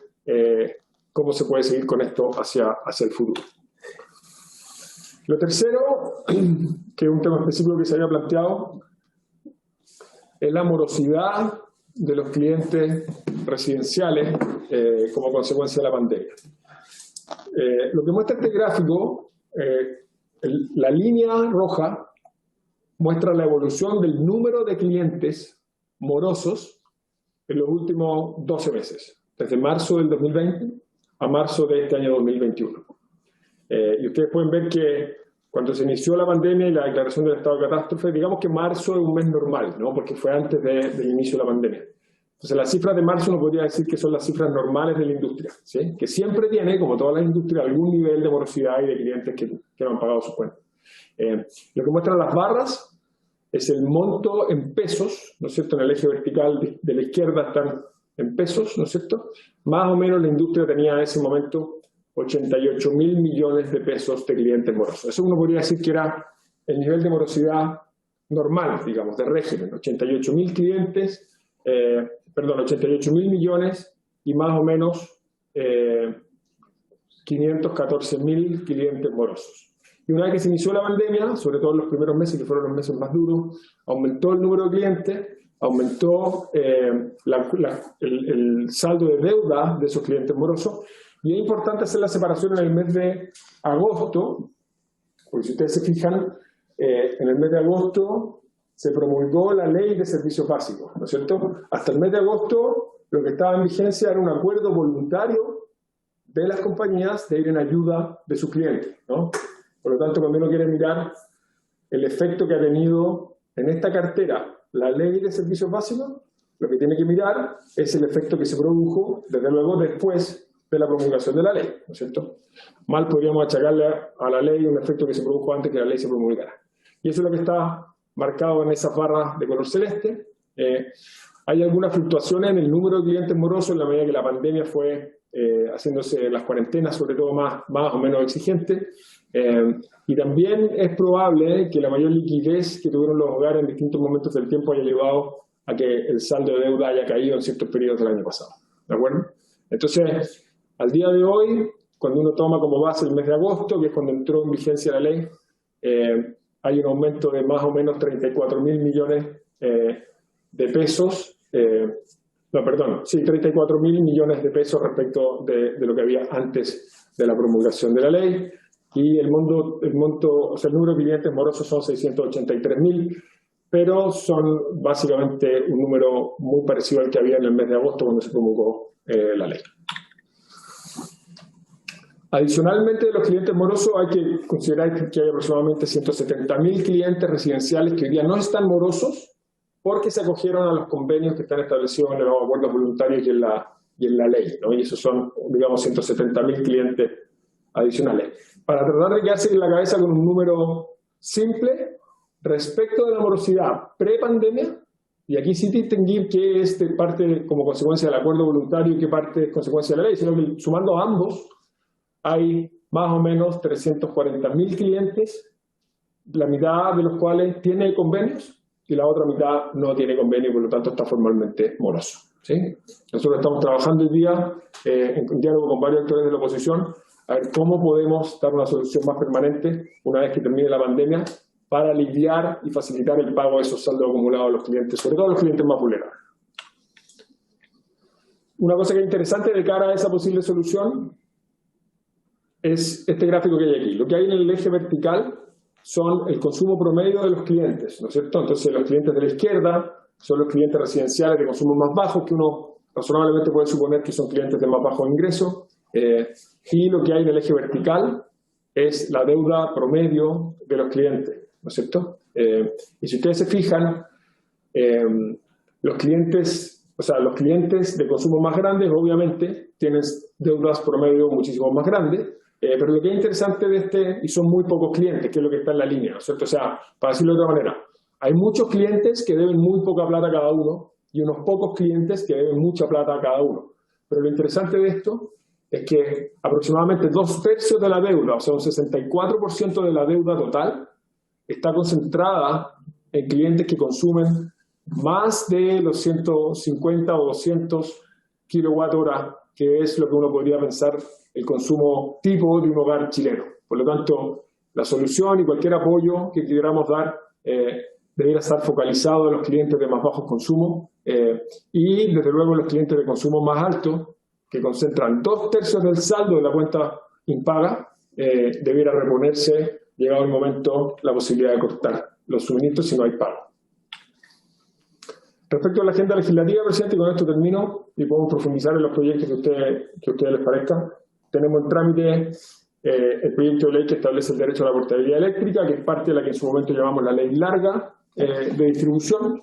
cómo se puede seguir con esto hacia el futuro. Lo tercero, que es un tema específico que se había planteado, es la morosidad de los clientes residenciales como consecuencia de la pandemia. Lo que muestra este gráfico, la línea roja muestra la evolución del número de clientes morosos en los últimos 12 meses, desde marzo del 2020 a marzo de este año 2021. Y ustedes pueden ver que cuando se inició la pandemia y la declaración del estado de catástrofe, digamos que marzo es un mes normal, ¿no?, porque fue antes del inicio de la pandemia. Entonces, las cifras de marzo uno podría decir que son las cifras normales de la industria, ¿sí?, que siempre tiene, como todas las industrias, algún nivel de morosidad y de clientes que no han pagado sus cuentas. Lo que muestran las barras es el monto en pesos, ¿no es cierto?, en el eje vertical de la izquierda están en pesos, ¿no es cierto? Más o menos la industria tenía en ese momento 88.000 millones de pesos de clientes morosos. Eso uno podría decir que era el nivel de morosidad normal, digamos, de régimen. 88.000 clientes, 88.000 millones y más o menos 514.000 clientes morosos. Y una vez que se inició la pandemia, sobre todo en los primeros meses, que fueron los meses más duros, aumentó el número de clientes, aumentó el saldo de deuda de esos clientes morosos. Y es importante hacer la separación en el mes de agosto, porque si ustedes se fijan, en el mes de agosto se promulgó la ley de servicios básicos, ¿no es cierto? Hasta el mes de agosto lo que estaba en vigencia era un acuerdo voluntario de las compañías de ir en ayuda de sus clientes, ¿no? Por lo tanto, cuando uno quiere mirar el efecto que ha tenido en esta cartera la ley de servicios básicos, lo que tiene que mirar es el efecto que se produjo, desde luego, después de la promulgación de la ley, ¿no es cierto? Mal podríamos achacarle a la ley un efecto que se produjo antes que la ley se promulgara. Y eso es lo que está marcado en esas barras de color celeste. Hay algunas fluctuaciones en el número de clientes morosos en la medida que la pandemia fue haciéndose las cuarentenas, sobre todo más o menos exigentes. Y también es probable que la mayor liquidez que tuvieron los hogares en distintos momentos del tiempo haya llevado a que el saldo de deuda haya caído en ciertos periodos del año pasado. ¿De acuerdo? Entonces, al día de hoy, cuando uno toma como base el mes de agosto, que es cuando entró en vigencia la ley, hay un aumento de más o menos 34.000 millones de pesos, 34.000 millones de pesos respecto de lo que había antes de la promulgación de la ley, y el número de clientes morosos son 683.000, pero son básicamente un número muy parecido al que había en el mes de agosto cuando se promulgó la ley. Adicionalmente, de los clientes morosos hay que considerar que hay aproximadamente 170.000 clientes residenciales que hoy día no están morosos porque se acogieron a los convenios que están establecidos en los acuerdos voluntarios y en la ley, ¿no? Y esos son, digamos, 170.000 clientes adicionales. Para tratar de quedarse en la cabeza con un número simple, respecto de la morosidad pre-pandemia, y aquí sí distinguir qué es parte como consecuencia del acuerdo voluntario y qué parte es consecuencia de la ley, sino que sumando a ambos, hay más o menos 340.000 clientes, la mitad de los cuales tiene convenios y la otra mitad no tiene convenio y por lo tanto está formalmente moroso, ¿sí? Nosotros estamos trabajando hoy día en diálogo con varios actores de la oposición a ver cómo podemos dar una solución más permanente una vez que termine la pandemia para aliviar y facilitar el pago de esos saldos acumulados a los clientes, sobre todo a los clientes más vulnerables. Una cosa que es interesante de cara a esa posible solución es este gráfico que hay aquí. Lo que hay en el eje vertical son el consumo promedio de los clientes, ¿no es cierto? Entonces los clientes de la izquierda son los clientes residenciales de consumo más bajos, que uno razonablemente puede suponer que son clientes de más bajo ingreso, y lo que hay en el eje vertical es la deuda promedio de los clientes, ¿no es cierto? Y si ustedes se fijan, los clientes de consumo más grandes obviamente tienen deudas promedio muchísimo más grandes, pero lo que es interesante de y son muy pocos clientes, que es lo que está en la línea, ¿no es cierto? O sea, para decirlo de otra manera, hay muchos clientes que deben muy poca plata a cada uno y unos pocos clientes que deben mucha plata a cada uno. Pero lo interesante de esto es que aproximadamente 2/3 de la deuda, o sea, un 64% de la deuda total, está concentrada en clientes que consumen más de los 150 o 200 kilowatt-hora, que es lo que uno podría pensar el consumo tipo de un hogar chileno. Por lo tanto, la solución y cualquier apoyo que queramos dar debería estar focalizado en los clientes de más bajo consumo y, desde luego, en los clientes de consumo más alto, que concentran 2/3 del saldo de la cuenta impaga, debiera reponerse, llegado el momento, la posibilidad de cortar los suministros si no hay pago. Respecto a la agenda legislativa, presidente, y con esto termino, y podemos profundizar en los proyectos que a ustedes les parezcan. Tenemos en trámite el proyecto de ley que establece el derecho a la portabilidad eléctrica, que es parte de la que en su momento llamamos la ley larga de distribución.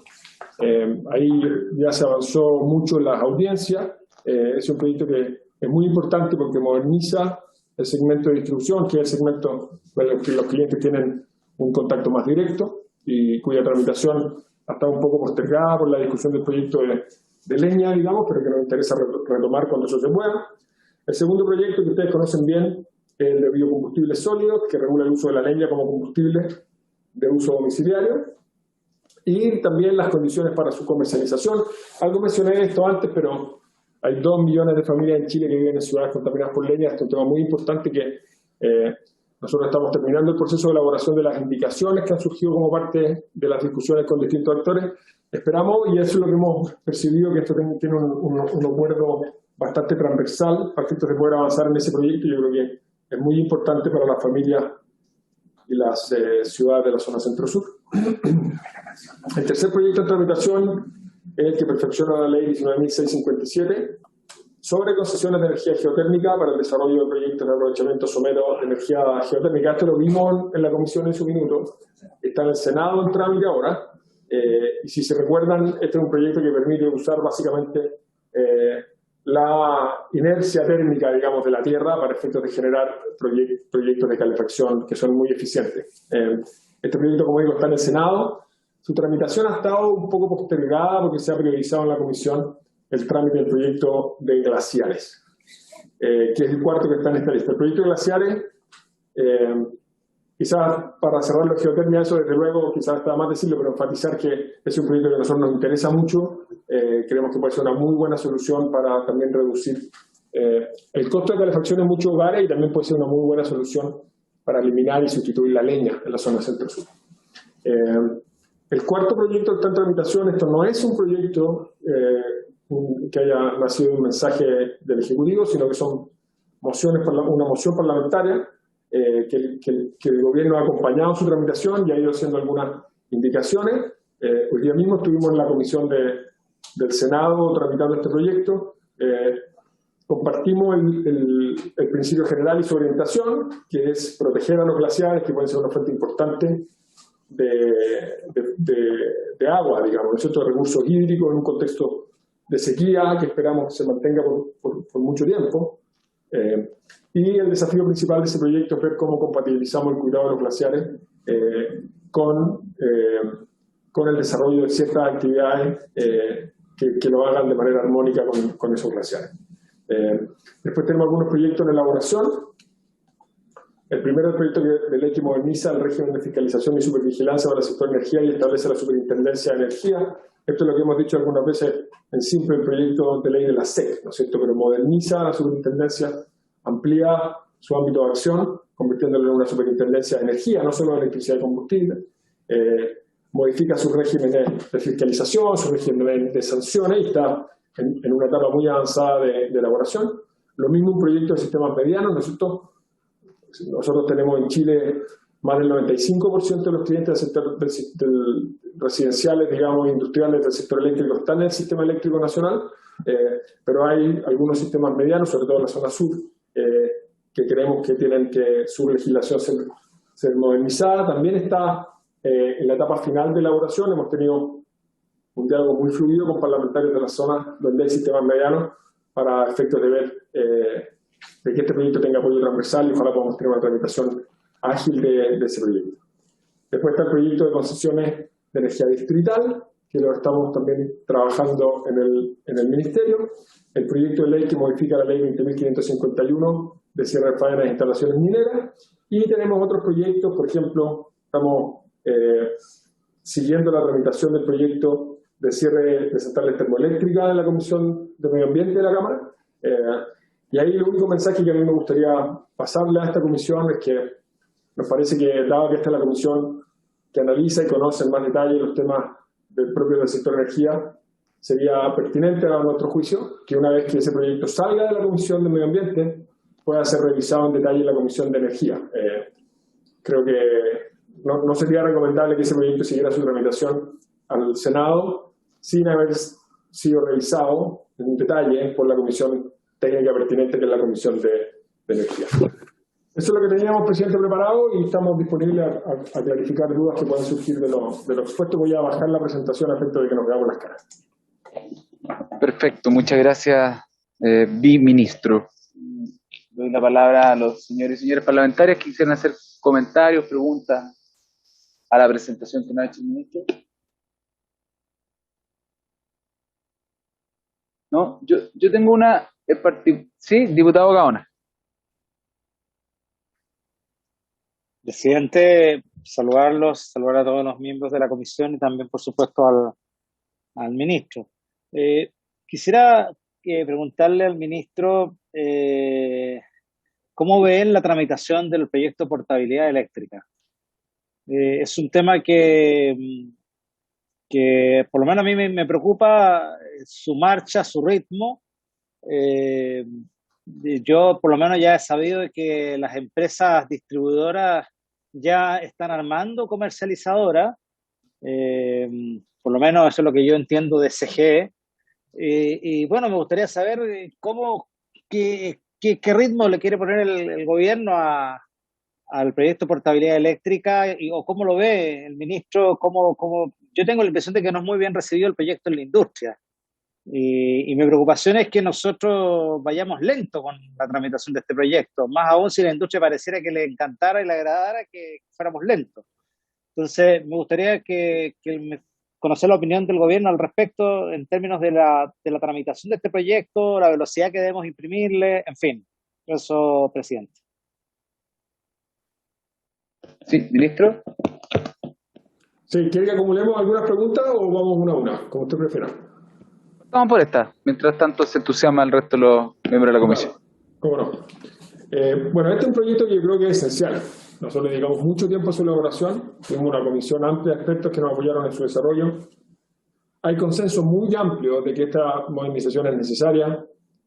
Ahí ya se avanzó mucho en las audiencias. Es un proyecto que es muy importante porque moderniza el segmento de distribución, que es el segmento con el que los clientes tienen un contacto más directo y cuya tramitación ha estado un poco postergada por la discusión del proyecto de leña, digamos, pero que nos interesa retomar cuando eso se pueda. El segundo proyecto que ustedes conocen bien es el de biocombustibles sólidos, que regula el uso de la leña como combustible de uso domiciliario, y también las condiciones para su comercialización. Algo mencioné esto antes, pero hay 2 millones de familias en Chile que viven en ciudades contaminadas por leña. Este es un tema muy importante que nosotros estamos terminando el proceso de elaboración de las indicaciones que han surgido como parte de las discusiones con distintos actores. Esperamos, y eso es lo que hemos percibido, que esto tiene un acuerdo bastante transversal para que esto se pueda avanzar en ese proyecto. Yo creo que es muy importante para las familias y las ciudades de la zona centro-sur. El tercer proyecto de tramitación es el que perfecciona la ley 19.657 sobre concesiones de energía geotérmica para el desarrollo de proyectos de aprovechamiento somero de energía geotérmica. Esto lo vimos en la comisión en su minuto, está en el Senado en trámite ahora, y si se recuerdan, este es un proyecto que permite usar básicamente la inercia térmica, digamos, de la Tierra para efectos de generar proyectos de calefacción que son muy eficientes. Este proyecto, como digo, está en el Senado. Su tramitación ha estado un poco postergada porque se ha priorizado en la Comisión el trámite del proyecto de glaciares, que es el cuarto que está en esta lista. El proyecto de glaciares, quizás para cerrar la geotermia, eso desde luego, quizás está más decirlo, pero enfatizar que es un proyecto que a nosotros nos interesa mucho. Creemos que puede ser una muy buena solución para también reducir el costo de calefacción en muchos hogares y también puede ser una muy buena solución para eliminar y sustituir la leña en la zona centro-sur. El cuarto proyecto está en tramitación. Esto no es un proyecto que haya nacido de un mensaje del Ejecutivo, sino que son una moción parlamentaria que el gobierno ha acompañado su tramitación y ha ido haciendo algunas indicaciones. Hoy día mismo estuvimos en la comisión del Senado tramitando este proyecto. Compartimos el principio general y su orientación, que es proteger a los glaciares, que pueden ser una fuente importante de agua, digamos, ¿no es cierto?, de recursos hídricos en un contexto de sequía que esperamos que se mantenga por mucho tiempo. Y el desafío principal de ese proyecto es ver cómo compatibilizamos el cuidado de los glaciares con el desarrollo de ciertas actividades que lo hagan de manera armónica con esos glaciares. Después tenemos algunos proyectos en elaboración. El primero es el proyecto de ley que moderniza el régimen de fiscalización y supervigilancia para el sector energía y establece la Superintendencia de Energía. Esto es lo que hemos dicho algunas veces en simple el proyecto de ley de la SEC, ¿no es cierto?, pero moderniza la superintendencia, amplía su ámbito de acción, convirtiéndolo en una superintendencia de energía, no solo de electricidad y combustible, modifica sus regímenes de fiscalización, su régimen de sanciones y está en una etapa muy avanzada de elaboración. Lo mismo un proyecto de sistemas medianos, ¿no es cierto? Nosotros tenemos en Chile más del 95% de los clientes del sector residenciales, digamos, industriales del sector eléctrico están en el sistema eléctrico nacional, pero hay algunos sistemas medianos, sobre todo en la zona sur, que creemos que tienen que su legislación ser modernizada. También está en la etapa final de elaboración. Hemos tenido un diálogo muy fluido con parlamentarios de la zona donde hay sistemas medianos para efectos de ver de que este proyecto tenga apoyo transversal y ojalá podamos tener una tramitación ágil de ese proyecto. Después está el proyecto de concesiones de energía distrital, que lo estamos también trabajando en el Ministerio. El proyecto de ley que modifica la ley 20.551 de cierre de faenas e instalaciones mineras. Y tenemos otros proyectos, por ejemplo, estamos siguiendo la tramitación del proyecto de cierre de centrales termoeléctricas en la Comisión de Medio Ambiente de la Cámara. Y ahí el único mensaje que a mí me gustaría pasarle a esta comisión es que nos parece que, dado que esta es la comisión que analiza y conoce en más detalle los temas propios del sector energía, sería pertinente a nuestro juicio que una vez que ese proyecto salga de la Comisión de Medio Ambiente pueda ser revisado en detalle en la Comisión de Energía. Creo que no sería recomendable que ese proyecto siguiera su tramitación al Senado sin haber sido revisado en detalle por la Comisión técnica pertinente, que es la Comisión de Energía. Eso es lo que teníamos, presidente, preparado y estamos disponibles a clarificar dudas que puedan surgir de lo expuesto. Voy a bajar la presentación a efecto de que nos veamos las caras. Perfecto, muchas gracias, viceministro. Doy la palabra a los señores y señores parlamentarios que quisieran hacer comentarios, preguntas a la presentación que nos ha hecho el ministro. No, yo tengo una... Sí, diputado Gaona. Presidente, saludar a todos los miembros de la comisión y también, por supuesto, al ministro. Quisiera preguntarle al ministro cómo ven la tramitación del proyecto de portabilidad eléctrica. Es un tema que por lo menos a mí me preocupa su marcha, su ritmo. Yo por lo menos ya he sabido de que las empresas distribuidoras ya están armando comercializadoras, por lo menos eso es lo que yo entiendo de CGE, y bueno, me gustaría saber qué ritmo le quiere poner el gobierno al proyecto de portabilidad eléctrica o cómo lo ve el ministro. Yo tengo la impresión de que no es muy bien recibido el proyecto en la industria. Y mi preocupación es que nosotros vayamos lento con la tramitación de este proyecto, más aún si la industria pareciera que le encantara y le agradara que fuéramos lentos. Entonces, me gustaría conocer la opinión del gobierno al respecto en términos de la tramitación de este proyecto, la velocidad que debemos imprimirle, en fin. Eso, presidente. Sí, ministro. Sí, ¿quiere que acumulemos algunas preguntas o vamos una a una, como usted prefiera? Vamos por esta. Mientras tanto se entusiasma el resto de los miembros de la comisión. ¿Cómo no? Bueno, este es un proyecto que yo creo que es esencial. Nosotros le dedicamos mucho tiempo a su elaboración. Tuvimos una comisión amplia de expertos que nos apoyaron en su desarrollo. Hay consenso muy amplio de que esta modernización es necesaria.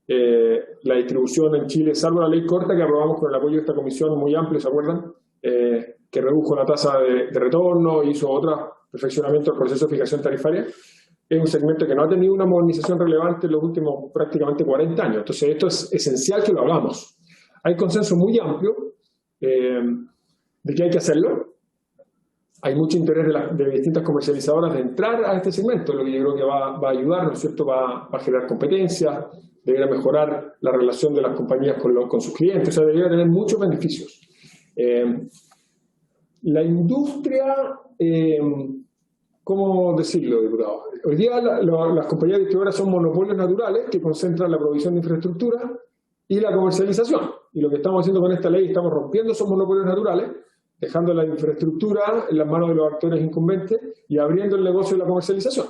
La distribución en Chile, salvo la ley corta que aprobamos con el apoyo de esta comisión muy amplio, ¿se acuerdan? Que redujo la tasa de retorno, hizo otros perfeccionamientos del proceso de fijación tarifaria. Es un segmento que no ha tenido una modernización relevante en los últimos prácticamente 40 años. Entonces, esto es esencial que lo hagamos. Hay consenso muy amplio de que hay que hacerlo. Hay mucho interés de distintas comercializadoras de entrar a este segmento, lo que yo creo que va a ayudar, ¿no es cierto? Va a generar competencia, debería mejorar la relación de las compañías con sus clientes, o sea, debería tener muchos beneficios. La industria, ¿cómo decirlo, diputado? Hoy día las compañías distribuidoras son monopolios naturales que concentran la provisión de infraestructura y la comercialización. Y lo que estamos haciendo con esta ley, estamos rompiendo esos monopolios naturales, dejando la infraestructura en las manos de los actores incumbentes y abriendo el negocio de la comercialización.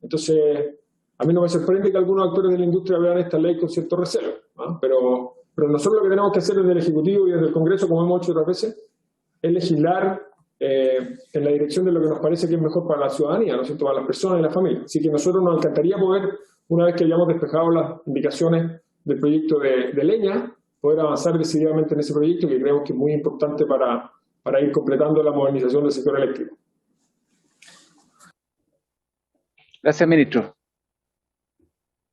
Entonces, a mí no me sorprende que algunos actores de la industria vean esta ley con cierto recelo, ¿no? Pero nosotros lo que tenemos que hacer desde el Ejecutivo y desde el Congreso, como hemos hecho otras veces, es legislar en la dirección de lo que nos parece que es mejor para la ciudadanía, ¿no es cierto?, para las personas y las familias. Así que a nosotros nos encantaría poder, una vez que hayamos despejado las indicaciones del proyecto de leña, poder avanzar decididamente en ese proyecto que creemos que es muy importante para ir completando la modernización del sector eléctrico. Gracias, ministro.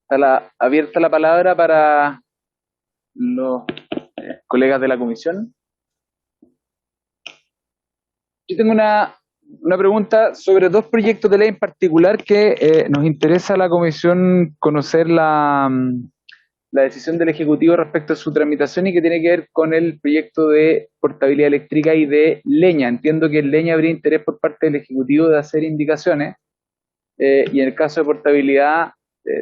Está abierta la palabra para los colegas de la comisión. Yo tengo una pregunta sobre dos proyectos de ley en particular que nos interesa a la comisión conocer la decisión del Ejecutivo respecto a su tramitación y que tiene que ver con el proyecto de portabilidad eléctrica y de leña. Entiendo que en leña habría interés por parte del Ejecutivo de hacer indicaciones y en el caso de portabilidad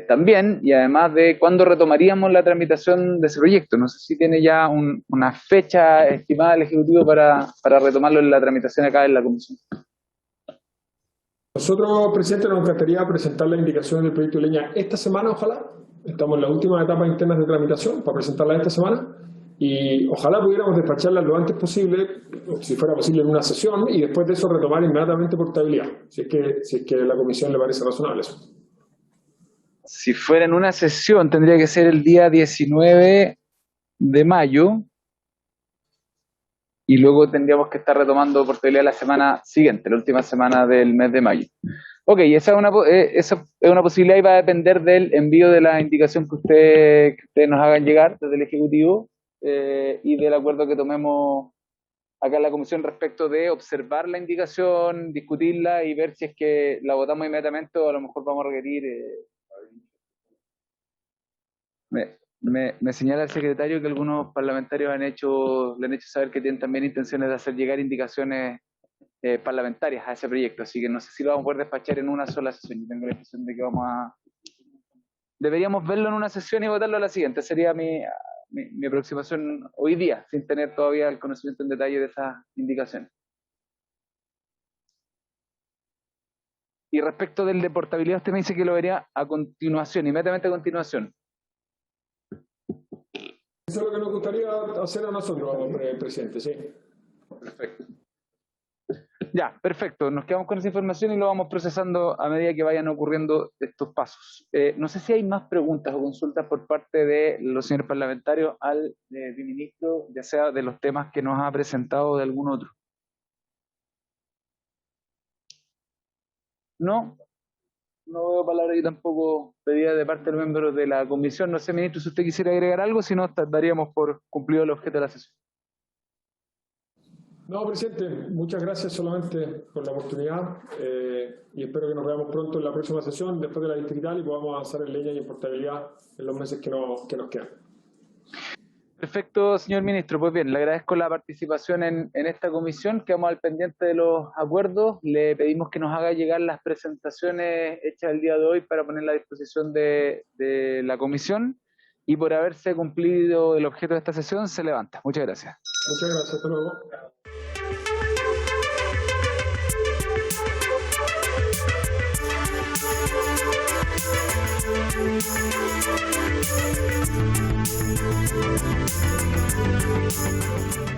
también, y además de cuándo retomaríamos la tramitación de ese proyecto. No sé si tiene ya una fecha estimada el Ejecutivo para retomarlo en la tramitación acá en la comisión. Nosotros, presidente, nos encantaría presentar la indicación del proyecto de leña esta semana, ojalá. Estamos en la última etapa interna de tramitación para presentarla esta semana y ojalá pudiéramos despacharla lo antes posible, si fuera posible en una sesión, y después de eso retomar inmediatamente portabilidad, si es que a la comisión le parece razonable eso. Si fuera en una sesión, tendría que ser el día 19 de mayo y luego tendríamos que estar retomando portabilidad la semana siguiente, la última semana del mes de mayo. Ok, esa es una posibilidad y va a depender del envío de la indicación que ustedes nos hagan llegar desde el Ejecutivo y del acuerdo que tomemos acá en la comisión respecto de observar la indicación, discutirla y ver si es que la votamos inmediatamente o a lo mejor vamos a requerir... Me señala el secretario que algunos parlamentarios le han hecho saber que tienen también intenciones de hacer llegar indicaciones parlamentarias a ese proyecto, así que no sé si lo vamos a poder despachar en una sola sesión. Yo tengo la impresión de que deberíamos verlo en una sesión y votarlo a la siguiente. Sería mi aproximación hoy día, sin tener todavía el conocimiento en detalle de esas indicaciones. Y respecto del de portabilidad, usted me dice que lo vería a continuación, inmediatamente a continuación. Eso es lo que nos gustaría hacer a nosotros, presidente, sí. Perfecto. Ya, perfecto. Nos quedamos con esa información y lo vamos procesando a medida que vayan ocurriendo estos pasos. No sé si hay más preguntas o consultas por parte de los señores parlamentarios al ministro, ya sea de los temas que nos ha presentado o de algún otro. No veo palabras yo tampoco pedida de parte de los miembros de la comisión. No sé, ministro, si usted quisiera agregar algo, si no, daríamos por cumplido el objeto de la sesión. No, presidente, muchas gracias solamente por la oportunidad y espero que nos veamos pronto en la próxima sesión después de la distrital y podamos avanzar en leña y en portabilidad en los meses que nos quedan. Perfecto, señor ministro. Pues bien, le agradezco la participación en esta comisión. Quedamos al pendiente de los acuerdos. Le pedimos que nos haga llegar las presentaciones hechas el día de hoy para ponerla a disposición de la comisión. Y por haberse cumplido el objeto de esta sesión, se levanta. Muchas gracias. Muchas gracias. Hasta luego. Thank you.